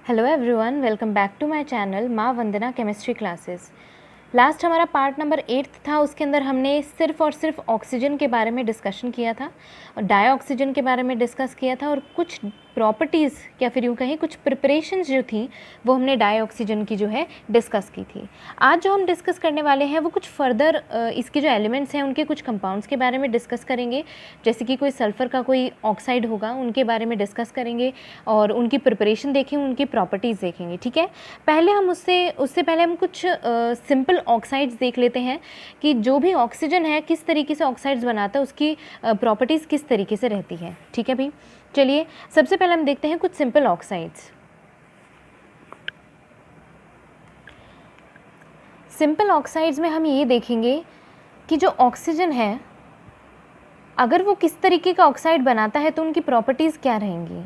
Hello everyone, welcome back to my channel माँ Vandana chemistry classes. Last हमारा part number 8 था। उसके अंदर हमने सिर्फ और सिर्फ ऑक्सीजन के बारे में डिस्कशन किया था और डाईऑक्सीजन के बारे में डिस्कस किया था और कुछ प्रॉपर्टीज़ या फिर यूँ कहें कुछ प्रिपरेशंस जो थी वो हमने डाईऑक्सीजन की जो है डिस्कस की थी। आज जो हम डिस्कस करने वाले हैं वो कुछ फर्दर इसके जो एलिमेंट्स हैं उनके कुछ कंपाउंड्स के बारे में डिस्कस करेंगे। जैसे कि कोई सल्फ़र का कोई ऑक्साइड होगा उनके बारे में डिस्कस करेंगे और उनकी प्रिपरेशन देखेंगे, उनकी प्रॉपर्टीज़ देखेंगे। ठीक है, पहले हम उससे पहले हम कुछ सिंपल ऑक्साइड्स देख लेते हैं कि जो भी ऑक्सीजन है किस तरीके से ऑक्साइड्स बनाता है, उसकी प्रॉपर्टीज़ किस तरीके से रहती है। ठीक है भाई, चलिए सबसे पहले हम देखते हैं कुछ सिंपल ऑक्साइड्स। सिंपल ऑक्साइड्स में हम ये देखेंगे कि जो ऑक्सीजन है अगर वो किस तरीके का ऑक्साइड बनाता है तो उनकी प्रॉपर्टीज़ क्या रहेंगी।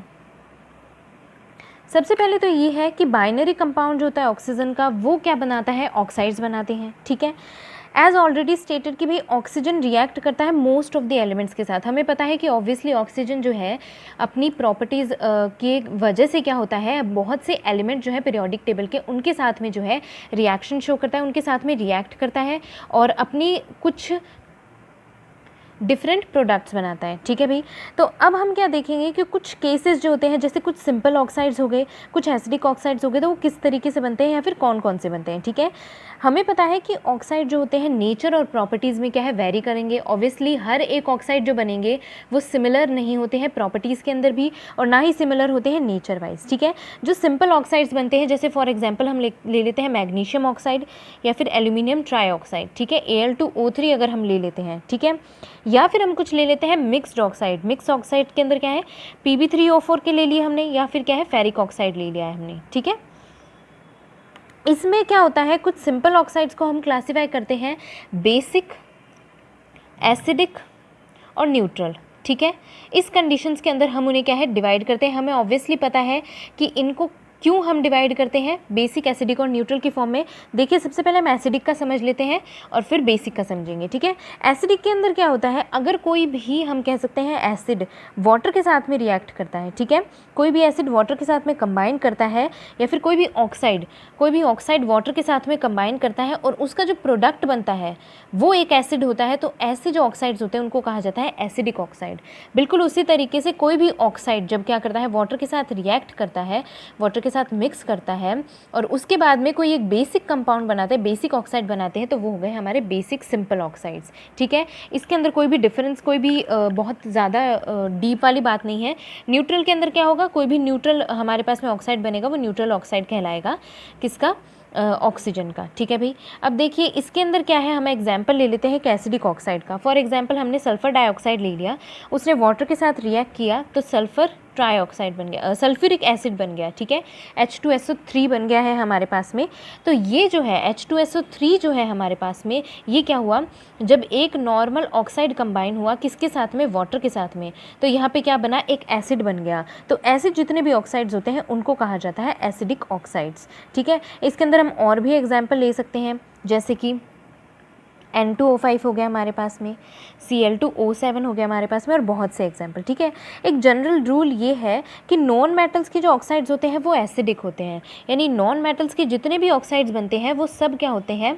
सबसे पहले तो ये है कि बाइनरी कंपाउंड जो होता है ऑक्सीजन का वो क्या बनाता है, ऑक्साइड्स बनाते हैं। ठीक है, एज ऑलरेडी स्टेटेड कि भाई ऑक्सीजन रिएक्ट करता है मोस्ट ऑफ द एलिमेंट्स के साथ। हमें पता है कि ऑब्वियसली ऑक्सीजन जो है अपनी प्रॉपर्टीज़ की वजह से क्या होता है, बहुत से एलिमेंट जो है पीरियोडिक टेबल के उनके साथ में जो है रिएक्शन शो करता है, उनके साथ में रिएक्ट करता है और अपनी कुछ डिफरेंट प्रोडक्ट्स बनाता है। ठीक है भाई, तो अब हम क्या देखेंगे कि कुछ केसेस जो होते हैं जैसे कुछ सिंपल ऑक्साइड्स हो गए, कुछ एसिडिक ऑक्साइड्स हो गए, तो वो किस तरीके से बनते हैं या फिर कौन कौन से बनते हैं। ठीक है, हमें पता है कि ऑक्साइड जो होते हैं नेचर और प्रॉपर्टीज़ में क्या है, वेरी करेंगे। ऑब्वियसली हर एक ऑक्साइड जो बनेंगे वो सिमिलर नहीं होते हैं प्रॉपर्टीज़ के अंदर भी और ना ही सिमिलर होते हैं नेचर वाइज। ठीक है, जो सिंपल ऑक्साइड्स बनते हैं जैसे फॉर एग्जाम्पल हम ले लेते हैं मैग्नीशियम ऑक्साइड या फिर एल्यूमिनियम ट्राईऑक्साइड। ठीक है, Al2O3 अगर हम ले लेते हैं। ठीक है, या फिर हम कुछ ले लेते हैं मिक्स्ड ऑक्साइड। मिक्स ऑक्साइड के अंदर क्या है, Pb3O4 के ले लिए हमने या फिर क्या है फेरिक ऑक्साइड ले लिया है हमने। ठीक है, इसमें क्या होता है कुछ सिंपल ऑक्साइड्स को हम क्लासीफाई करते हैं बेसिक, एसिडिक और न्यूट्रल। ठीक है, इस कंडीशंस के अंदर हम उन्हें क्या है डिवाइड करते हैं। हमें ऑब्वियसली पता है कि इनको क्यों हम डिवाइड करते हैं बेसिक, एसिडिक और न्यूट्रल की फॉर्म में। देखिए सबसे पहले हम एसिडिक का समझ लेते हैं और फिर बेसिक का समझेंगे। ठीक है, एसिडिक के अंदर क्या होता है, अगर कोई भी हम कह सकते हैं एसिड वाटर के साथ में रिएक्ट करता है। ठीक है, कोई भी एसिड वाटर के साथ में कंबाइन करता है या फिर कोई भी ऑक्साइड वाटर के साथ में कंबाइन करता है और उसका जो प्रोडक्ट बनता है वो एक एसिड होता है, तो ऐसे जो ऑक्साइड्स होते हैं उनको कहा जाता है एसिडिक ऑक्साइड। बिल्कुल उसी तरीके से कोई भी ऑक्साइड जब क्या करता है वाटर के साथ रिएक्ट करता है, वाटर के साथ मिक्स करता है और उसके बाद में कोई एक बेसिक कंपाउंड बनाते हैं, बेसिक ऑक्साइड बनाते हैं, तो वो हो गए हमारे बेसिक सिंपल ऑक्साइड्स। ठीक है, इसके अंदर कोई भी डिफरेंस, कोई भी बहुत ज़्यादा डीप वाली बात नहीं है। न्यूट्रल के अंदर क्या होगा, कोई भी न्यूट्रल हमारे पास में ऑक्साइड बनेगा वो न्यूट्रल ऑक्साइड कहलाएगा, किसका, ऑक्सीजन का। ठीक है भाई, अब देखिए इसके अंदर क्या है, हम एग्जाम्पल ले लेते हैं एसिडिक ऑक्साइड का। फॉर एग्जाम्पल हमने सल्फर डाइऑक्साइड ले लिया, उसने वाटर के साथ रिएक्ट किया तो सल्फर ट्राईऑक्साइड बन गया, सल्फ्यूरिक एसिड बन गया। ठीक है, H2SO3 बन गया है हमारे पास में। तो ये जो है H2SO3 जो है हमारे पास में, ये क्या हुआ, जब एक नॉर्मल ऑक्साइड कंबाइन हुआ किसके साथ में, वाटर के साथ में, तो यहाँ पे क्या बना, एक एसिड बन गया। तो एसिड जितने भी ऑक्साइड्स होते हैं उनको कहा जाता है एसिडिक ऑक्साइड्स। ठीक है, इसके अंदर हम और भी एग्जाम्पल ले सकते हैं जैसे कि N2O5 हो गया हमारे पास में, Cl2O7 हो गया हमारे पास में और बहुत से एग्जाम्पल। ठीक है, एक जनरल रूल ये है कि नॉन मेटल्स के जो ऑक्साइड्स होते हैं वो एसिडिक होते हैं, यानी नॉन मेटल्स के जितने भी ऑक्साइड्स बनते हैं वो सब क्या होते हैं,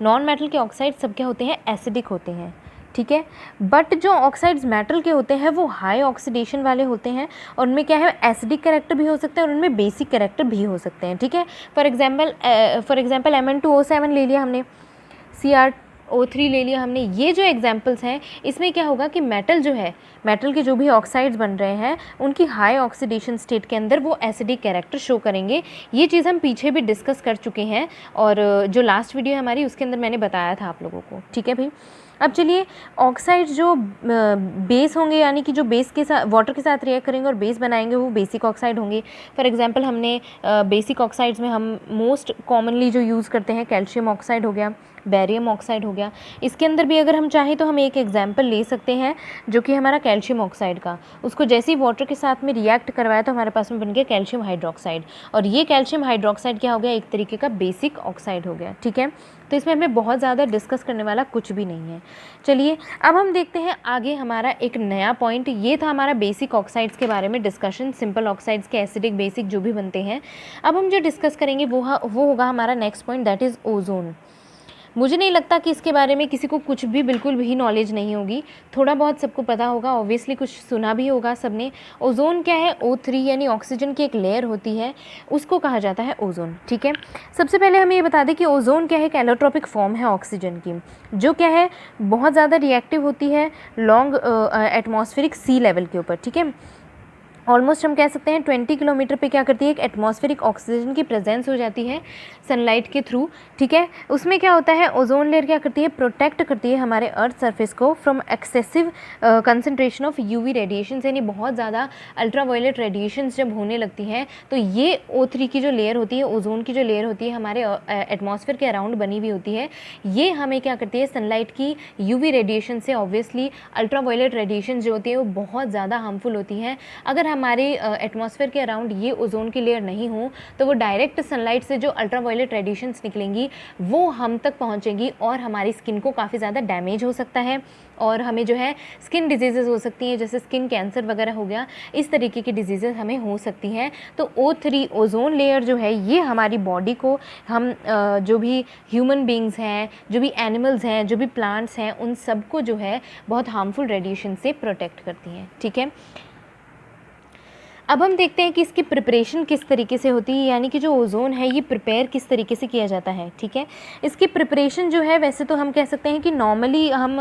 नॉन मेटल के ऑक्साइड्स सब क्या होते हैं, एसिडिक होते हैं। ठीक है, बट जो ऑक्साइड्स मेटल के होते हैं वो हाई ऑक्सीडेशन वाले होते हैं और उनमें क्या है, एसिडिक कैरेक्टर भी हो सकते हैं और उनमें बेसिक कैरेक्टर भी हो सकते हैं। ठीक है, फॉर एग्जाम्पल Mn2O7 ले लिया हमने, Cr2O3 ले लिया हमने। ये जो एग्जाम्पल्स हैं इसमें क्या होगा कि मेटल जो है, मेटल के जो भी ऑक्साइड्स बन रहे हैं उनकी हाई ऑक्सीडेशन स्टेट के अंदर वो एसिडिक कैरेक्टर शो करेंगे। ये चीज़ हम पीछे भी डिस्कस कर चुके हैं और जो लास्ट वीडियो है हमारी उसके अंदर मैंने बताया था आप लोगों को। ठीक है भाई, अब चलिए ऑक्साइड्स जो बेस होंगे, यानी कि जो बेस के साथ वाटर के साथ रिएक्ट करेंगे और बेस बनाएंगे वो बेसिक ऑक्साइड होंगे। फॉर एग्जांपल हमने बेसिक ऑक्साइड्स में हम मोस्ट कॉमनली जो यूज़ करते हैं कैल्शियम ऑक्साइड हो गया, बेरियम ऑक्साइड हो गया। इसके अंदर भी अगर हम चाहें तो हम एक एग्जाम्पल ले सकते हैं जो कि हमारा कैल्शियम ऑक्साइड का, उसको जैसे ही वाटर के साथ में रिएक्ट करवाया तो हमारे पास में बन गया कैल्शियम हाइड्रोक्साइड, और ये कैल्शियम हाइड्रोक्साइड क्या हो गया, एक तरीके का बेसिक ऑक्साइड हो गया। ठीक है, तो इसमें हमें बहुत ज़्यादा डिस्कस करने वाला कुछ भी नहीं है। चलिए अब हम देखते हैं आगे हमारा एक नया पॉइंट। ये था हमारा बेसिक ऑक्साइड्स के बारे में डिस्कशन, सिंपल ऑक्साइड्स के एसिडिक बेसिक जो भी बनते हैं। अब हम जो डिस्कस करेंगे वो होगा हमारा next point, that is ozone. मुझे नहीं लगता कि इसके बारे में किसी को कुछ भी बिल्कुल भी नॉलेज नहीं होगी, थोड़ा बहुत सबको पता होगा, ऑब्वियसली कुछ सुना भी होगा सबने। ओजोन क्या है, O3 यानी ऑक्सीजन की एक लेयर होती है, उसको कहा जाता है ओजोन। ठीक है, सबसे पहले हमें ये बता दें कि ओजोन क्या है, एक एलोट्रोपिक फॉर्म है ऑक्सीजन की, जो क्या है बहुत ज़्यादा रिएक्टिव होती है लॉन्ग एटमॉस्फेरिक सी लेवल के ऊपर। ठीक है, ऑलमोस्ट हम कह सकते हैं 20 किलोमीटर पे क्या करती है, एक एटमॉस्फेरिक ऑक्सीजन की प्रेजेंस हो जाती है सनलाइट के थ्रू। ठीक है, उसमें क्या होता है, ओजोन लेयर क्या करती है, प्रोटेक्ट करती है हमारे अर्थ सरफेस को from excessive concentration of UV radiation, यानी बहुत ज़्यादा अल्ट्रावायलेट रेडिएशंस जब होने लगती हैं तो ये O3 की जो लेयर होती है, ओजोन की जो लेयर होती है हमारे एटमॉस्फेयर के अराउंड बनी हुई होती है, ये हमें क्या करती है, सनलाइट की यूवी रेडिएशन से, ऑब्वियसली अल्ट्रावायलेट रेडिएशन जो होती है वो बहुत ज़्यादा हार्मफुल होती हैं। अगर हमारे एटमॉस्फेयर के अराउंड ये ओजोन की लेयर नहीं हो तो वो डायरेक्ट सनलाइट से जो अल्ट्रावायलेट रेडिएशंस निकलेंगी वो हम तक पहुंचेंगी और हमारी स्किन को काफ़ी ज़्यादा डैमेज हो सकता है, और हमें जो है स्किन डिजीज़ेज़ हो सकती हैं, जैसे स्किन कैंसर वगैरह हो गया, इस तरीके की डिजीज़ेज़ हमें हो सकती हैं। तो O3 ओजोन लेयर जो है ये हमारी बॉडी को, हम जो भी ह्यूमन बींग्स हैं, जो भी एनिमल्स हैं, जो भी प्लांट्स हैं, उन सबको जो है बहुत हार्मफुल रेडिएशन से प्रोटेक्ट करती हैं। ठीक है, अब हम देखते हैं कि इसकी प्रिपरेशन किस तरीके से होती है, यानी कि जो ओजोन है ये प्रिपेयर किस तरीके से किया जाता है। ठीक है, इसकी प्रिपरेशन जो है वैसे तो हम कह सकते हैं कि नॉर्मली हम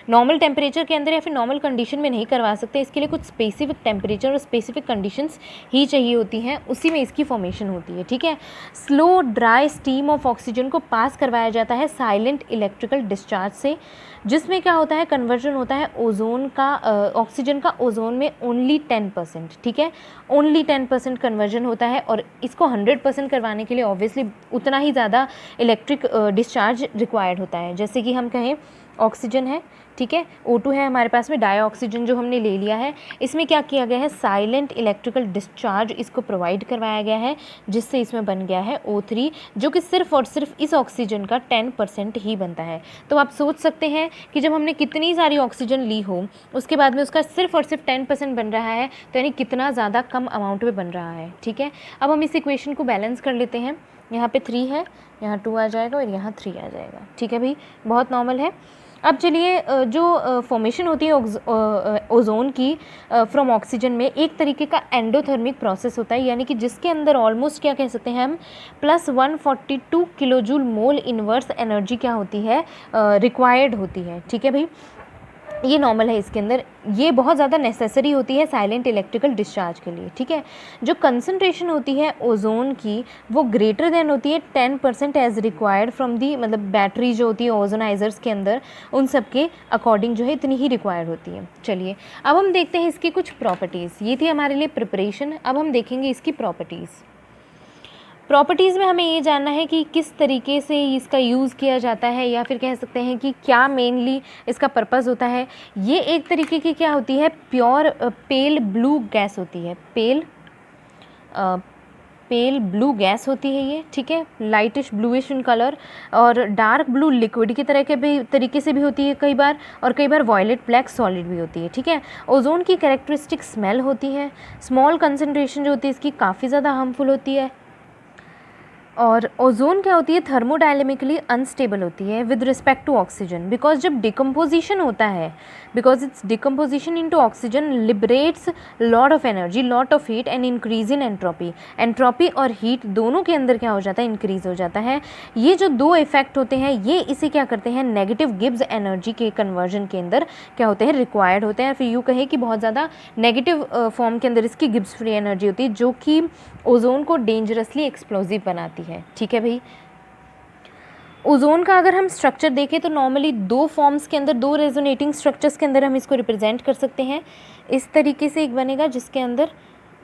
नॉर्मल टेम्परेचर के अंदर या फिर नॉर्मल कंडीशन में नहीं करवा सकते, इसके लिए कुछ स्पेसिफिक टेम्परेचर और स्पेसिफिक कंडीशंस ही चाहिए होती हैं, उसी में इसकी फॉर्मेशन होती है। ठीक है, slow dry steam of oxygen को पास करवाया जाता है साइलेंट इलेक्ट्रिकल डिस्चार्ज से, जिसमें क्या होता है, कन्वर्जन होता है ओजोन का, ऑक्सीजन का ओजोन में ओनली 10%। ठीक है, ओनली 10% कन्वर्जन होता है, और इसको 100% करवाने के लिए ऑब्वियसली उतना ही ज़्यादा इलेक्ट्रिक डिस्चार्ज रिक्वायर्ड होता है। जैसे कि हम कहें ऑक्सीजन है, ठीक है, O2 है हमारे पास में, डाई ऑक्सीजन जो हमने ले लिया है, इसमें क्या किया गया है, साइलेंट इलेक्ट्रिकल डिस्चार्ज इसको प्रोवाइड करवाया गया है, जिससे इसमें बन गया है O3, जो कि सिर्फ और सिर्फ इस ऑक्सीजन का 10% ही बनता है। तो आप सोच सकते हैं कि जब हमने कितनी सारी ऑक्सीजन ली हो उसके बाद में उसका सिर्फ और सिर्फ 10% बन रहा है, तो यानी कितना ज़्यादा कम अमाउंट में बन रहा है। ठीक है, अब हम इस इक्वेशन को बैलेंस कर लेते हैं। यहाँ पे 3 है, यहाँ 2 आ जाएगा और यहाँ 3 आ जाएगा। ठीक है भाई, बहुत नॉर्मल है। अब चलिए, जो फॉर्मेशन होती है ओजोन की फ्रॉम ऑक्सीजन में, एक तरीके का एंडोथर्मिक प्रोसेस होता है, यानी कि जिसके अंदर ऑलमोस्ट क्या कह सकते हैं हम, +142 किलोजूल मोल इनवर्स एनर्जी क्या होती है, रिक्वायर्ड होती है। ठीक है भाई, ये नॉर्मल है इसके अंदर, ये बहुत ज़्यादा नेसेसरी होती है साइलेंट इलेक्ट्रिकल डिस्चार्ज के लिए। ठीक है, जो कंसंट्रेशन होती है ओजोन की वो ग्रेटर देन होती है 10% एज रिक्वायर्ड फ्रॉम दी, मतलब बैटरी जो होती है ओजोनाइजर्स के अंदर, उन सब के अकॉर्डिंग जो है इतनी ही रिक्वायर्ड होती है। चलिए अब हम देखते हैं इसकी कुछ प्रॉपर्टीज़। ये थी हमारे लिए प्रिपरेशन, अब हम देखेंगे इसकी प्रॉपर्टीज़। प्रॉपर्टीज़ में हमें ये जानना है कि किस तरीके से इसका यूज़ किया जाता है, या फिर कह सकते हैं कि क्या मेनली इसका पर्पस होता है। ये एक तरीके की क्या होती है, प्योर पेल ब्लू गैस होती है, पेल ब्लू गैस होती है ये। ठीक है, लाइटिश ब्लूइश इन कलर, और डार्क ब्लू लिक्विड की तरह के भी तरीके से भी होती है कई बार, और कई बार वॉयलेट ब्लैक सॉलिड भी होती है। ठीक है, ओजोन की कैरेक्टरिस्टिक स्मेल होती है, स्मॉल कंसनट्रेशन जो होती है इसकी काफ़ी ज़्यादा हार्मफुल होती है, और ओजोन क्या होती है, थर्मोडायनेमिकली अनस्टेबल होती है with respect to oxygen, because जब डिकम्पोजिशन होता है, because it's decomposition into oxygen liberates lot of energy, lot of heat and increase in entropy. Entropy और हीट दोनों के अंदर क्या हो जाता है, इंक्रीज हो जाता है। ये जो दो इफेक्ट होते हैं ये इसे क्या करते हैं, नेगेटिव गिब्स एनर्जी के कन्वर्जन के अंदर क्या होते हैं, रिक्वायर्ड होते हैं। फिर यूँ कहें कि बहुत ज़्यादा नेगेटिव फॉर्म के अंदर इसकी गिब्स फ्री एनर्जी होती है, जो कि ओजोन को डेंजरसली एक्सप्लोजिव बनाती है। ठीक है भाई, ओजोन का अगर हम स्ट्रक्चर देखें तो नॉर्मली 2 फॉर्म्स के अंदर, 2 रेजोनेटिंग स्ट्रक्चर्स के अंदर हम इसको रिप्रेजेंट कर सकते हैं। इस तरीके से एक बनेगा जिसके अंदर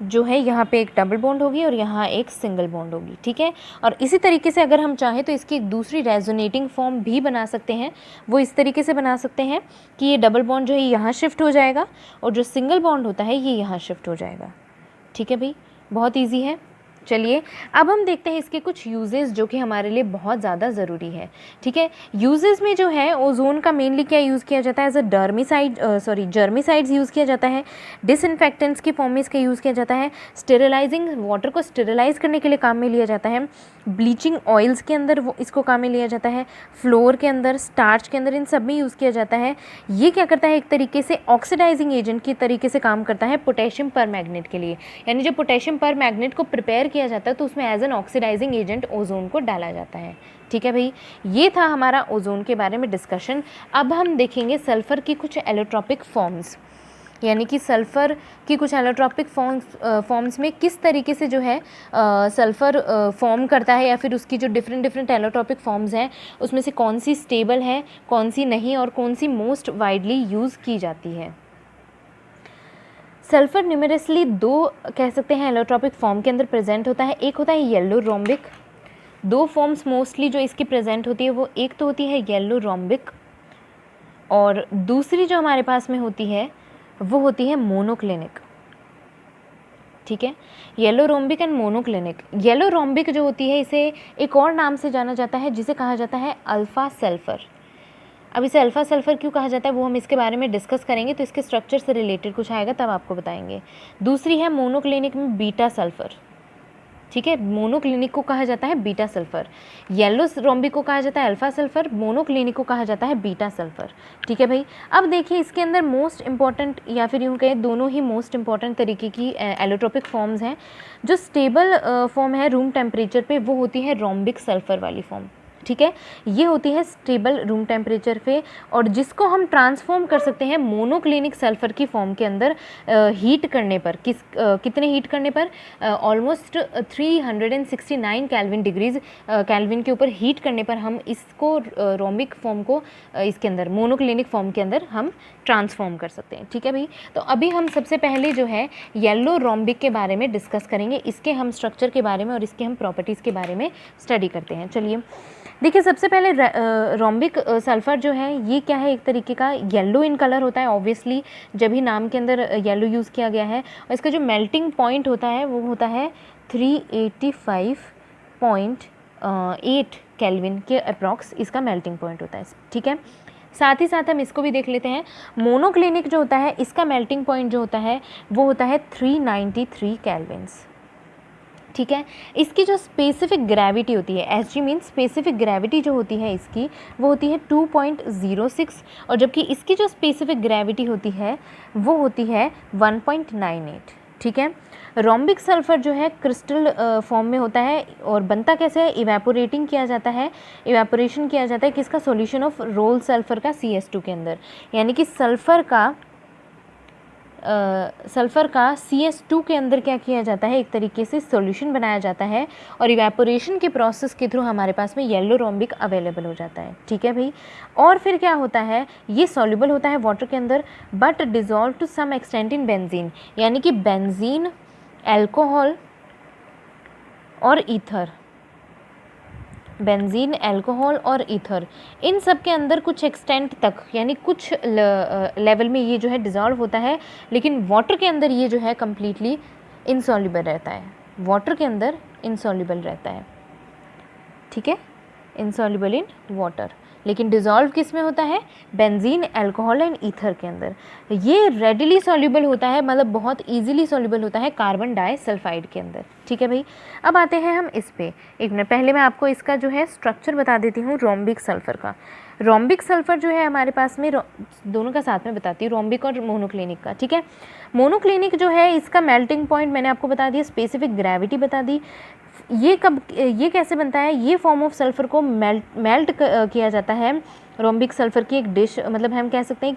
जो है यहाँ पे एक डबल बॉन्ड होगी और यहाँ एक सिंगल बॉन्ड होगी, ठीक है। और इसी तरीके से अगर हम चाहें तो इसकी एक दूसरी रेजोनेटिंग फॉर्म भी बना सकते हैं। वो इस तरीके से बना सकते हैं कि ये डबल बॉन्ड जो है यहाँ शिफ्ट हो जाएगा और जो सिंगल बॉन्ड होता है ये यहाँ शिफ्ट हो जाएगा, ठीक है भाई, बहुत ईजी है। चलिए अब हम देखते हैं इसके कुछ यूजेस जो कि हमारे लिए बहुत ज़्यादा ज़रूरी है, ठीक है। यूजेस में जो है ओजोन का मेनली क्या यूज़ किया जाता है, एज अ जर्मिसाइड्स यूज़ किया जाता है, डिसइंफेक्टेंट्स की फॉर्म में इसका यूज़ किया जाता है, स्टेरिलाइजिंग वाटर को स्टेरिलाइज करने के लिए काम में लिया जाता है, ब्लीचिंग ऑयल्स के अंदर वो इसको काम में लिया जाता है, फ्लोर के अंदर, स्टार्च के अंदर, इन सब में यूज़ किया जाता है। ये क्या करता है, एक तरीके से ऑक्सीडाइजिंग एजेंट की तरीके से काम करता है पोटेशियम परमैग्नेट के लिए। यानी जब पोटेशियम परमैग्नेट को प्रिपेयर किया जाता है तो उसमें as an oxidizing agent ozone को डाला जाता है, ठीक है भाई। ये था हमारा ओजोन के बारे में डिस्कशन। अब हम देखेंगे सल्फ़र की कुछ एलोट्रॉपिक फॉर्म्स, यानी कि सल्फ़र की कुछ एलोट्रॉपिक फॉर्म्स में किस तरीके से जो है सल्फ़र फॉर्म करता है, या फिर उसकी जो डिफरेंट एलोट्रॉपिक फॉर्म्स हैं उसमें से कौन सी स्टेबल है, कौन सी नहीं, और कौन सी मोस्ट वाइडली यूज़ की जाती है। सल्फ़र न्यूमेरसली दो कह सकते हैं एलोट्रॉपिक फॉर्म के अंदर प्रेजेंट होता है। एक होता है येलो रोम्बिक, दो फॉर्म्स मोस्टली जो इसकी प्रेजेंट होती है वो एक तो होती है येलो रोम्बिक और दूसरी जो हमारे पास में होती है वो होती है मोनोक्लिनिक, ठीक है। Yellow rhombic and monoclinic. Yellow rhombic जो होती है इसे एक और नाम से जाना जाता है जिसे कहा जाता है अल्फ़ा सल्फ़र। अब इसे अल्फ़ा सल्फ़र क्यों कहा जाता है वो हम इसके बारे में डिस्कस करेंगे, तो इसके स्ट्रक्चर से रिलेटेड कुछ आएगा तब आपको बताएंगे। दूसरी है मोनोक्लिनिक में बीटा सल्फ़र, ठीक है। मोनोक्लिनिक को कहा जाता है बीटा सल्फ़र, येलो रोम्बिक को कहा जाता है अल्फ़ा सल्फ़र, मोनोक्लिनिक को कहा जाता है बीटा सल्फ़र, ठीक है भाई। अब देखिए इसके अंदर मोस्ट इंपॉर्टेंट या फिर यूँ कहें दोनों ही मोस्ट इंपॉर्टेंट तरीके की एलोट्रॉपिक फॉर्म्स हैं। जो स्टेबल फॉर्म है रूम टेम्परेचर पे वो होती है रोम्बिक सल्फ़र वाली फॉर्म, ठीक है। ये होती है स्टेबल रूम टेम्परेचर पे और जिसको हम ट्रांसफॉर्म कर सकते हैं मोनोक्लिनिक सल्फ़र की फॉर्म के अंदर हीट करने पर। कितने हीट करने पर, ऑलमोस्ट 369 केल्विन डिग्रीज केल्विन के ऊपर हीट करने पर हम इसको रोम्बिक फॉर्म को इसके अंदर मोनोक्लिनिक फॉर्म के अंदर हम ट्रांसफॉर्म कर सकते हैं, ठीक है भाई। तो अभी हम सबसे पहले जो है येलो रोम्बिक के बारे में डिस्कस करेंगे, इसके हम स्ट्रक्चर के बारे में और इसके हम प्रॉपर्टीज़ के बारे में स्टडी करते हैं। चलिए देखिए सबसे पहले रोम्बिक सल्फ़र जो है ये क्या है, एक तरीके का येलो इन कलर होता है, ऑब्वियसली जब ही नाम के अंदर येलो यूज़ किया गया है। और इसका जो मेल्टिंग पॉइंट होता है वो होता है 385.8 केल्विन के अप्रॉक्स इसका मेल्टिंग पॉइंट होता है, ठीक है। साथ ही साथ हम इसको भी देख लेते हैं, मोनोक्लिनिक जो होता है इसका मेल्टिंग पॉइंट जो होता है वो होता है 393 केल्विन्स, ठीक है। इसकी जो स्पेसिफिक ग्रेविटी होती है, S G means specific gravity जो होती है इसकी वो होती है 2.06 और जबकि इसकी जो स्पेसिफिक ग्रेविटी होती है वो होती है 1.98, ठीक है। रोम्बिक सल्फ़र जो है क्रिस्टल फॉर्म में होता है और बनता कैसे है, इवेपोरेटिंग किया जाता है, इवेपोरेशन किया जाता है किसका, सॉल्यूशन ऑफ रोल सल्फ़र का CS2 के अंदर। यानी कि सल्फ़र का CS2 के अंदर क्या किया जाता है, एक तरीके से सॉल्यूशन बनाया जाता है और इवेपोरेशन के प्रोसेस के थ्रू हमारे पास में येलो रोम्बिक अवेलेबल हो जाता है, ठीक है भाई। और फिर क्या होता है, ये सॉल्युबल होता है वाटर के अंदर but dissolve to some extent in benzene, यानी कि बेंजीन, एल्कोहल और ईथर, बेंजीन, अल्कोहल और ईथर, इन सब के अंदर कुछ एक्सटेंट तक यानी कुछ लेवल में ये जो है डिज़ोल्व होता है, लेकिन वाटर के अंदर ये जो है कम्प्लीटली इनसॉल्युबल रहता है, वाटर के अंदर इनसॉल्युबल रहता है, ठीक है, इनसॉल्युबल इन वाटर। लेकिन डिज़ोल्व किस में होता है, बेंजीन, अल्कोहल एंड ईथर के अंदर। ये रेडिली सॉल्युबल होता है, मतलब बहुत इजीली सॉल्युबल होता है कार्बन डाइसल्फाइड के अंदर, ठीक है भाई। अब आते हैं हम इस पे, एक मिनट पहले मैं आपको इसका जो है स्ट्रक्चर बता देती हूँ रोम्बिक सल्फ़र का। रोम्बिक सल्फ़र जो है हमारे पास में दोनों का साथ में बताती हूँ, रोम्बिक और मोनोक्लिनिक का, ठीक है। मोनोक्लिनिक जो है इसका मेल्टिंग पॉइंट मैंने आपको बता दिया, स्पेसिफिक ग्रेविटी बता दी। ये कैसे बनता है, ये फॉर्म ऑफ सल्फ़र को मेल्ट किया जाता है। रोम्बिक सल्फ़र की एक डिश, मतलब हम कह सकते हैं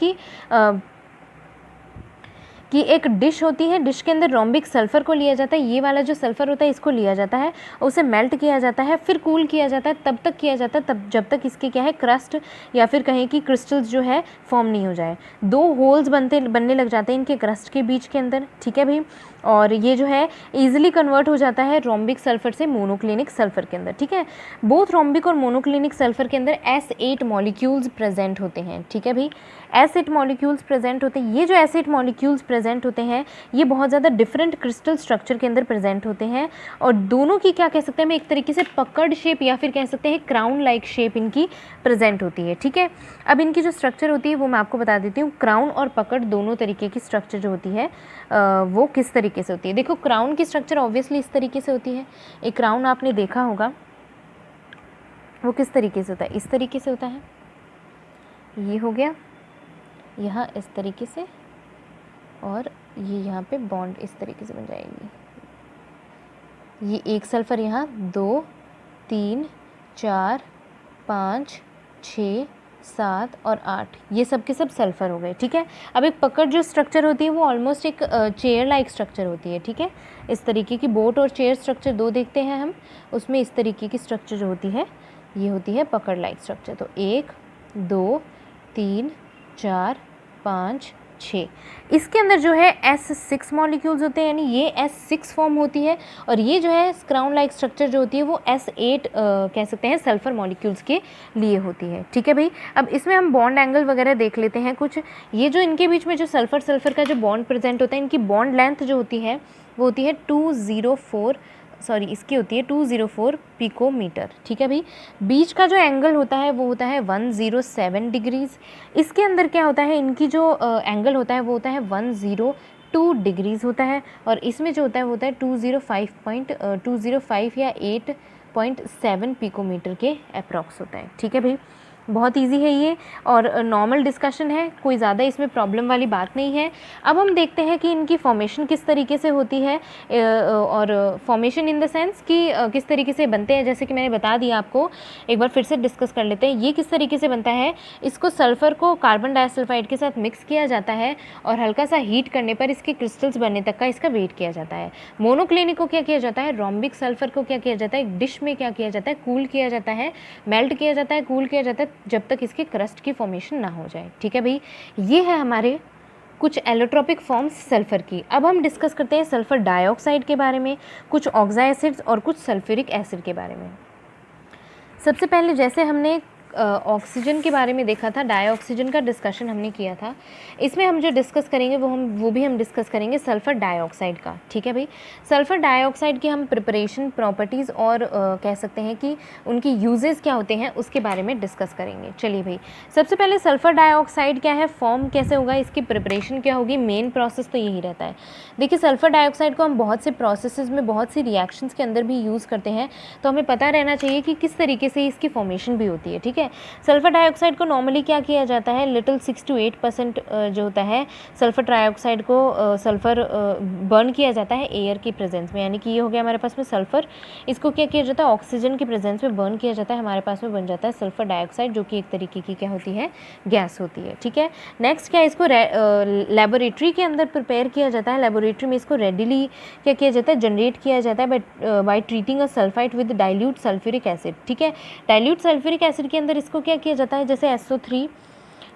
कि एक डिश होती है, डिश के अंदर रोम्बिक सल्फ़र को लिया जाता है, ये वाला जो सल्फ़र होता है इसको लिया जाता है, उसे मेल्ट किया जाता है, फिर कूल किया जाता है, तब तक किया जाता है तब जब तक इसके क्या है क्रस्ट या फिर कहें कि क्रिस्टल्स जो है फॉर्म नहीं हो जाए। 2 होल्स बनने लग जाते हैं इनके क्रस्ट के बीच के अंदर, ठीक है भाई। और ये जो है ईजिली कन्वर्ट हो जाता है रोम्बिक सल्फर से मोनोक्लिनिक सल्फर के अंदर, ठीक है। बोथ रोम्बिक और मोनोक्लिनिक सल्फर के अंदर S8 मॉलिक्यूल्स प्रेजेंट होते हैं, ठीक है भाई, S8 मॉलिक्यूल्स प्रेजेंट होते हैं। ये जो S8 मॉलिक्यूल्स प्रेजेंट होते हैं ये बहुत ज़्यादा डिफरेंट क्रिस्टल स्ट्रक्चर के अंदर प्रेजेंट होते हैं और दोनों की क्या कह सकते हैं, हम एक तरीके से पकड़ शेप या फिर कह सकते हैं क्राउन लाइक शेप इनकी प्रेजेंट होती है, ठीक है। अब इनकी जो स्ट्रक्चर होती है वो मैं आपको बता देती हूँ। क्राउन और पकड़ दोनों तरीके की स्ट्रक्चर जो होती है वो किस तरीके से होती है। देखो क्राउन की स्ट्रक्चर ऑब्वियसली इस तरीके से होती है। एक क्राउन आपने देखा होगा, वो किस तरीके से होता है, इस तरीके से होता है। ये हो गया यहाँ इस तरीके से और ये यहाँ पे बॉन्ड इस तरीके से बन जाएगी। ये एक सल्फ़र यहाँ 2 3 4 5 6 7 और 8 ये सब के सब सल्फ़र हो गए, ठीक है। अब एक पकड़ जो स्ट्रक्चर होती है वो ऑलमोस्ट एक चेयर लाइक स्ट्रक्चर होती है, ठीक है। इस तरीके की बोट और चेयर स्ट्रक्चर दो देखते हैं हम, उसमें इस तरीके की स्ट्रक्चर जो होती है ये होती है पकड़ लाइक स्ट्रक्चर। तो 1 2 3 4 5 6 इसके अंदर जो है S6 मॉलिक्यूल्स होते हैं, यानी ये S6 फॉर्म होती है और ये जो है क्राउन लाइक स्ट्रक्चर जो होती है वो S8 कह सकते हैं सल्फ़र मॉलिक्यूल्स के लिए होती है, ठीक है भाई। अब इसमें हम बॉन्ड एंगल वगैरह देख लेते हैं कुछ। ये जो इनके बीच में जो सल्फ़र का जो बॉन्ड प्रेजेंट होता है, इनकी बॉन्ड लेंथ जो होती है वो होती है 204 पिकोमीटर, ठीक है भाई। बीच का जो एंगल होता है वो होता है 107 डिग्रीज़। इसके अंदर क्या होता है, इनकी जो एंगल होता है वो होता है 102 डिग्रीज़ होता है और इसमें जो होता है वो होता है 205 या 8.7 पिकोमीटर के अप्रॉक्स होता है, ठीक है भाई। बहुत इजी है ये और नॉर्मल डिस्कशन है, कोई ज़्यादा इसमें प्रॉब्लम वाली बात नहीं है। अब हम देखते हैं कि इनकी फॉर्मेशन किस तरीके से होती है और फॉर्मेशन इन द सेंस कि किस तरीके से बनते हैं। जैसे कि मैंने बता दिया आपको, एक बार फिर से डिस्कस कर लेते हैं। ये किस तरीके से बनता है, इसको सल्फ़र को कार्बन डाइसल्फाइड के साथ मिक्स किया जाता है और हल्का सा हीट करने पर इसके क्रिस्टल्स बनने तक का इसका वेट किया जाता है। मोनोक्लिनिक को क्या किया जाता है, रोम्बिक सल्फ़र को क्या किया जाता है, एक डिश में क्या किया जाता है, कूल किया जाता है, मेल्ट किया जाता है, कूल किया जाता है जब तक इसके क्रस्ट की फॉर्मेशन ना हो जाए, ठीक है भाई। ये है हमारे कुछ एलोट्रोपिक फॉर्म्स सल्फ़र की। अब हम डिस्कस करते हैं सल्फ़र डाइऑक्साइड के बारे में, कुछ ऑक्सा एसिड्स और कुछ सल्फ्यूरिक एसिड के बारे में। सबसे पहले जैसे हमने ऑक्सीजन के बारे में देखा था, डाइऑक्सीजन का डिस्कशन हमने किया था, इसमें हम जो डिस्कस करेंगे वो भी हम डिस्कस करेंगे सल्फ़र डाइऑक्साइड का, ठीक है भाई। सल्फ़र डाइऑक्साइड की हम प्रिपरेशन, प्रॉपर्टीज़ और कह सकते हैं कि उनकी यूजेस क्या होते हैं उसके बारे में डिस्कस करेंगे। चलिए भाई, सबसे पहले सल्फ़र डाइऑक्साइड क्या है, फॉर्म कैसे होगा, इसकी प्रिपरेशन क्या होगी, मेन प्रोसेस तो यही रहता है। देखिए सल्फ़र डाइऑक्साइड को हम बहुत से प्रोसेसेस में, बहुत सी रिएक्शंस के अंदर भी यूज़ करते हैं, तो हमें पता रहना चाहिए कि किस तरीके से इसकी फॉर्मेशन भी होती है, ठीक है। सल्फर डाइऑक्साइड को नॉर्मली क्या किया जाता है, लिटिल 6 to 8% जो होता है सल्फर डाइऑक्साइड को सल्फ़र बर्न किया जाता है एयर की प्रेजेंस में, यानी कि ये हो गया हमारे पास में सल्फ़र, इसको क्या किया जाता है ऑक्सीजन की प्रेजेंस में बर्न किया जाता है, हमारे पास में बन जाता है सल्फ़र डाइऑक्साइड, जो कि एक तरीके की क्या होती है, गैस होती है, ठीक है। नेक्स्ट क्या, इसको लेबोरेटरी के अंदर प्रिपेयर किया जाता है, लेबोरेटरी में इसको रेडिली क्या किया जाता है, जनरेट किया जाता है by treating a sulphide with dilute sulphuric acid, ठीक है। डाइल्यूट सल्फ्यूरिक एसिड के अंदर इसको क्या किया जाता है, जैसे SO3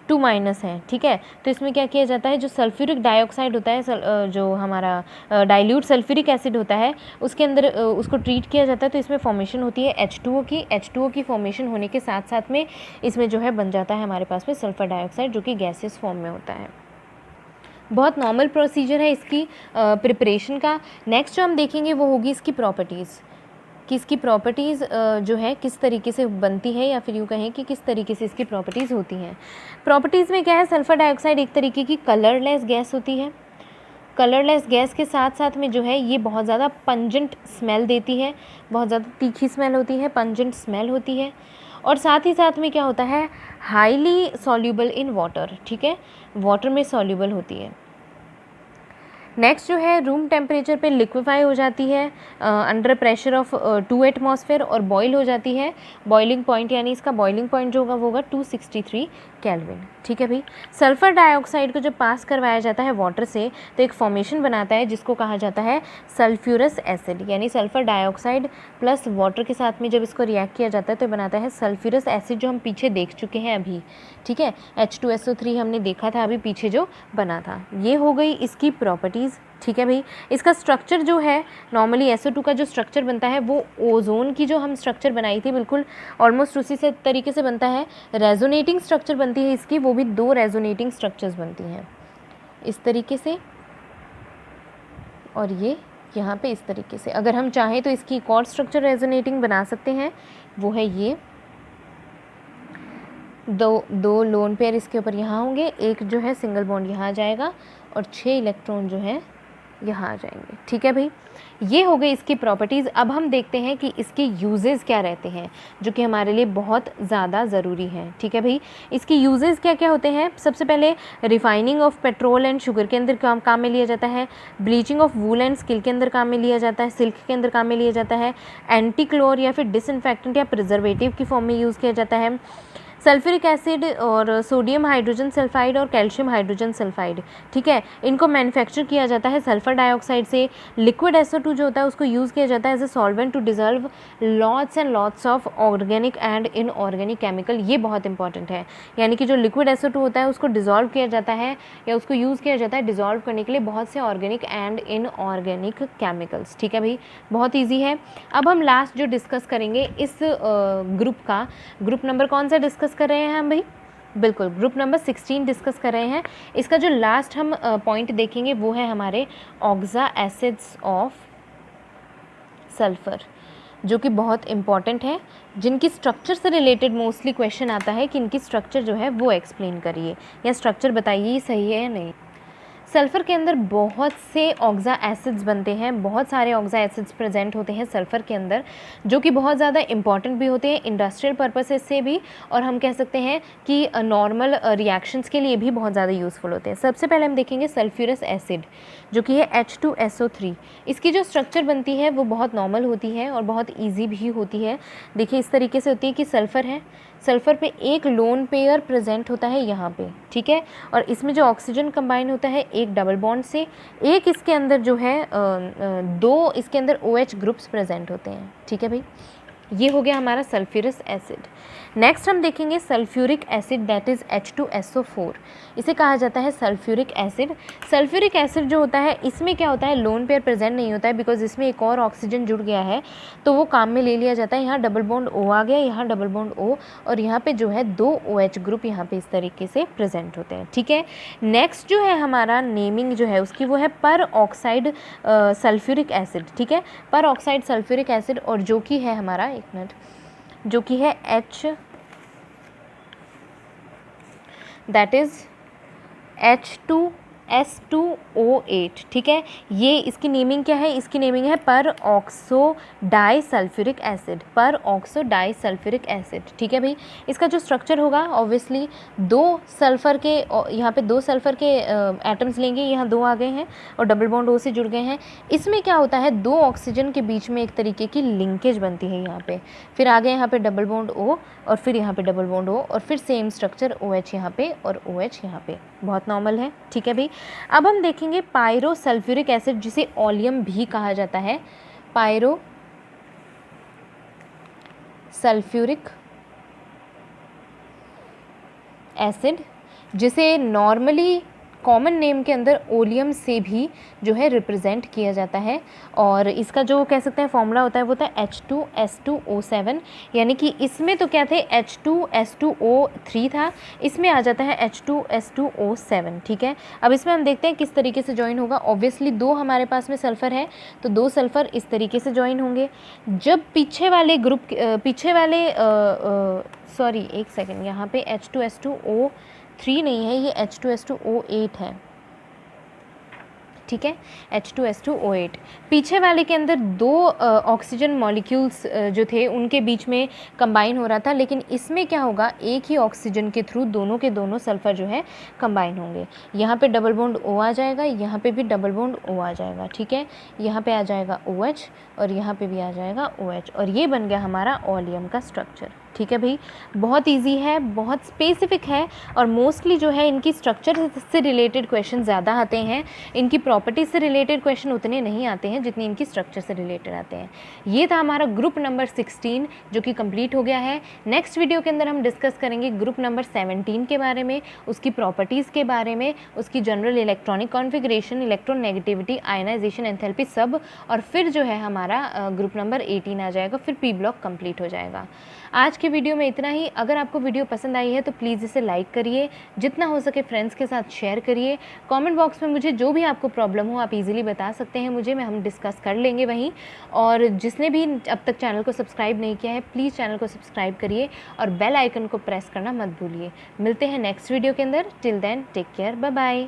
2- है, ठीक है, तो इसमें क्या किया जाता है, जो सल्फ्यूरिक डाइऑक्साइड होता है, जो हमारा डाइल्यूट सल्फ्यूरिक एसिड होता है, उसके अंदर उसको ट्रीट किया जाता है, तो इसमें फॉर्मेशन होती है H2O की फॉर्मेशन होने के साथ साथ में इसमें जो है बन जाता है हमारे पास में सल्फ़र डाइऑक्साइड, जो कि गैसेस फॉर्म में होता है। बहुत नॉर्मल प्रोसीजर है इसकी प्रिपरेशन का। नेक्स्ट जो हम देखेंगे वो होगी इसकी प्रॉपर्टीज़, कि इसकी प्रॉपर्टीज़ जो है किस तरीके से बनती है, या फिर यूँ कहें कि किस तरीके से इसकी प्रॉपर्टीज़ होती हैं। प्रॉपर्टीज़ में क्या है, सल्फ़र डाइऑक्साइड एक तरीके की कलरलेस गैस होती है। कलरलेस गैस के साथ साथ में जो है ये बहुत ज़्यादा पंजेंट स्मेल देती है, बहुत ज़्यादा तीखी स्मेल होती है, पंजेंट स्मेल होती है, और साथ ही साथ में क्या होता है, हाईली सॉल्यूबल इन वाटर, ठीक है, वाटर में सॉल्यूबल होती है। नेक्स्ट जो है रूम टेम्परेचर पे लिक्विफाई हो जाती है अंडर प्रेशर ऑफ 2 एटमॉस्फेयर और बॉयल हो जाती है। बॉइलिंग पॉइंट, यानी इसका बॉइलिंग पॉइंट जो होगा वो होगा 263 केल्विन। ठीक है भाई। सल्फ़र डाइऑक्साइड को जब पास करवाया जाता है वाटर से तो एक फॉर्मेशन बनाता है जिसको कहा जाता है सल्फ्यूरस एसिड, यानी सल्फ़र डाइऑक्साइड प्लस वाटर के साथ में जब इसको रिएक्ट किया जाता है तो बनाता है सल्फ्यूरस एसिड, जो हम पीछे देख चुके हैं अभी। ठीक है, H2SO3 हमने देखा था अभी पीछे जो बना था। ये हो गई इसकी प्रॉपर्टीज़। ठीक है भाई। इसका स्ट्रक्चर जो है नॉर्मली SO2 का जो स्ट्रक्चर बनता है वो ओजोन की जो हम स्ट्रक्चर बनाई थी बिल्कुल ऑलमोस्ट उसी से तरीके से बनता है। रेजोनेटिंग स्ट्रक्चर बनती है इसकी, वो भी 2 रेजोनेटिंग स्ट्रक्चर्स बनती हैं इस तरीके से, और ये यहाँ पे इस तरीके से। अगर हम चाहें तो इसकी एक और स्ट्रक्चर रेजोनेटिंग बना सकते हैं, वो है ये। दो लोन पेयर इसके ऊपर यहाँ होंगे, एक जो है सिंगल बॉन्ड यहाँ आ जाएगा और 6 इलेक्ट्रॉन जो है यहाँ आ जाएंगे। ठीक है भाई, ये हो गई इसकी प्रॉपर्टीज़। अब हम देखते हैं कि इसके यूजेस क्या रहते हैं जो कि हमारे लिए बहुत ज़्यादा ज़रूरी हैं। ठीक है भाई, इसके यूजेस क्या क्या होते हैं। सबसे पहले refining of petrol and sugar के अंदर काम में लिया जाता है। Bleaching of wool and skill के अंदर काम में लिया जाता है। सिल्क के अंदर काम में लिया जाता है। एंटी क्लोर या फिर डिसइंफेक्टेंट या प्रिजर्वेटिव की फॉर्म में यूज़ किया जाता है। सल्फ्यूरिक एसिड और सोडियम हाइड्रोजन सल्फाइड और कैल्शियम हाइड्रोजन सल्फाइड, ठीक है, इनको मैन्युफैक्चर किया जाता है सल्फर डाइऑक्साइड से। लिक्विड SO2 जो होता है उसको यूज़ किया जाता है as a solvent to dissolve lots and lots of organic and inorganic chemical. ये बहुत इंपॉर्टेंट है, यानी कि जो लिक्विड SO2 होता है उसको डिजॉल्व किया जाता है या उसको यूज़ किया जाता है डिजॉल्व करने के लिए बहुत से ऑर्गेनिक एंड इनऑर्गेनिक केमिकल्स। ठीक है भाई, बहुत ईजी है। अब हम लास्ट जो डिस्कस करेंगे इस ग्रुप का, ग्रुप नंबर कौन सा डिस्कस कर रहे हैं हम भाई? बिल्कुल, ग्रुप नंबर 16 डिस्कस कर रहे हैं। इसका जो लास्ट हम पॉइंट देखेंगे वो है हमारे ऑक्सा एसिड्स ऑफ सल्फर, जो कि बहुत इंपॉर्टेंट है, जिनकी स्ट्रक्चर से रिलेटेड मोस्टली क्वेश्चन आता है कि इनकी स्ट्रक्चर जो है वो एक्सप्लेन करिए या स्ट्रक्चर बताइए ये सही है या नहीं। सल्फ़र के अंदर बहुत से ऑक्सा एसिड्स बनते हैं, बहुत सारे ऑक्सा एसिड्स प्रेजेंट होते हैं सल्फ़र के अंदर, जो कि बहुत ज़्यादा इंपॉर्टेंट भी होते हैं इंडस्ट्रियल पर्पसेस से भी, और हम कह सकते हैं कि नॉर्मल रिएक्शंस के लिए भी बहुत ज़्यादा यूज़फुल होते हैं। सबसे पहले हम देखेंगे सल्फ्यूरस एसिड, जो कि है H2SO3। इसकी जो स्ट्रक्चर बनती है वो बहुत नॉर्मल होती है और बहुत ईजी भी होती है। देखिए इस तरीके से होती है कि सल्फ़र है, सल्फ़र पे एक लोन पेयर प्रेजेंट होता है यहाँ पे, ठीक है, और इसमें जो ऑक्सीजन कंबाइन होता है एक डबल बॉन्ड से, एक इसके अंदर जो है 2 इसके अंदर OH ग्रुप्स प्रेजेंट होते हैं। ठीक है भाई, ये हो गया हमारा सल्फ्यूरस एसिड। नेक्स्ट हम देखेंगे sulphuric acid, that is H2SO4। इसे कहा जाता है सल्फ्यूरिक एसिड। सल्फ्यूरिक एसिड जो होता है इसमें क्या होता है, लोन पेयर प्रेजेंट नहीं होता है बिकॉज इसमें एक और ऑक्सीजन जुड़ गया है, तो वो काम में ले लिया जाता है। यहाँ डबल बॉन्ड O आ गया, यहाँ डबल बॉन्ड O, और यहाँ पे जो है 2 OH ग्रुप यहाँ पे इस तरीके से प्रेजेंट होते हैं। ठीक है, नेक्स्ट जो है हमारा नेमिंग जो है उसकी वो है पर ऑक्साइड सल्फ्यूरिक एसिड। ठीक है, पर ऑक्साइड सल्फ्यूरिक एसिड, और जो कि है हमारा, एक मिनट, जो कि है दैट इज़ H2S2O8। ठीक है, ये इसकी नेमिंग क्या है, इसकी नेमिंग है पर ऑक्सो डाई सल्फ्यूरिक एसिड, पर ऑक्सो डाई सल्फ्यूरिक एसिड। ठीक है भाई, इसका जो स्ट्रक्चर होगा ऑब्वियसली 2 सल्फ़र के, यहाँ पे 2 सल्फ़र के एटम्स लेंगे, यहाँ 2 आ गए हैं और डबल बॉन्ड O से जुड़ गए हैं। इसमें क्या होता है, 2 ऑक्सीजन के बीच में एक तरीके की लिंकेज बनती है यहाँ पे, फिर आगे यहाँ पे डबल बॉन्ड O और फिर यहाँ पे डबल बॉन्ड O और फिर सेम स्ट्रक्चर OH यहाँ पे और OH यहाँ पे, बहुत नॉर्मल है। ठीक है भाई, अब हम देखेंगे पायरो सल्फ्यूरिक एसिड, जिसे ओलियम भी कहा जाता है। पायरो सल्फ्यूरिक एसिड, जिसे नॉर्मली कॉमन नेम के अंदर ओलियम से भी जो है रिप्रेजेंट किया जाता है, और इसका जो कह सकते हैं फॉर्मूला होता है वो होता है H2S2O7, यानी कि इसमें तो क्या थे, H2S2O3 था, इसमें आ जाता है H2S2O7। ठीक है, अब इसमें हम देखते हैं किस तरीके से ज्वाइन होगा। ऑब्वियसली 2 हमारे पास में सल्फ़र है तो 2 सल्फ़र इस तरीके से ज्वाइन होंगे। जब पीछे वाले ग्रुप सॉरी एक सेकेंड, यहाँ पे H2S2O3 नहीं है, ये H2S2O8 है। ठीक है, H2S2O8, पीछे वाले के अंदर 2 ऑक्सीजन मॉलिक्यूल्स जो थे उनके बीच में कंबाइन हो रहा था, लेकिन इसमें क्या होगा, एक ही ऑक्सीजन के थ्रू दोनों के दोनों सल्फ़र जो है कंबाइन होंगे। यहाँ पे डबल बॉन्ड O आ जाएगा, यहाँ पे भी डबल बॉन्ड O आ जाएगा। ठीक है, यहाँ पे आ जाएगा OH और यहाँ पे भी आ जाएगा OH, और ये बन गया हमारा ओलियम का स्ट्रक्चर। ठीक है भाई, बहुत इजी है, बहुत स्पेसिफिक है और मोस्टली जो है इनकी स्ट्रक्चर से रिलेटेड क्वेश्चन ज़्यादा आते हैं, इनकी प्रॉपर्टीज से रिलेटेड क्वेश्चन उतने नहीं आते हैं जितने इनकी स्ट्रक्चर से रिलेटेड आते हैं। ये था हमारा ग्रुप नंबर 16 जो कि कंप्लीट हो गया है। नेक्स्ट वीडियो के अंदर हम डिस्कस करेंगे ग्रुप नंबर 17 के बारे में, उसकी प्रॉपर्टीज़ के बारे में, उसकी general electronic configuration, electronegativity, ionization, enthalpy सब, और फिर जो है हमारा ग्रुप नंबर 18 आ जाएगा, फिर पी ब्लॉक कंप्लीट हो जाएगा। आज के वीडियो में इतना ही। अगर आपको वीडियो पसंद आई है तो प्लीज़ इसे लाइक करिए, जितना हो सके फ्रेंड्स के साथ शेयर करिए। कमेंट बॉक्स में मुझे जो भी आपको प्रॉब्लम हो आप इजीली बता सकते हैं मुझे, हम डिस्कस कर लेंगे वहीं। और जिसने भी अब तक चैनल को सब्सक्राइब नहीं किया है प्लीज़ चैनल को सब्सक्राइब करिए और बेल आइकन को प्रेस करना मत भूलिए। मिलते हैं नेक्स्ट वीडियो के अंदर। Till then take care, bye bye.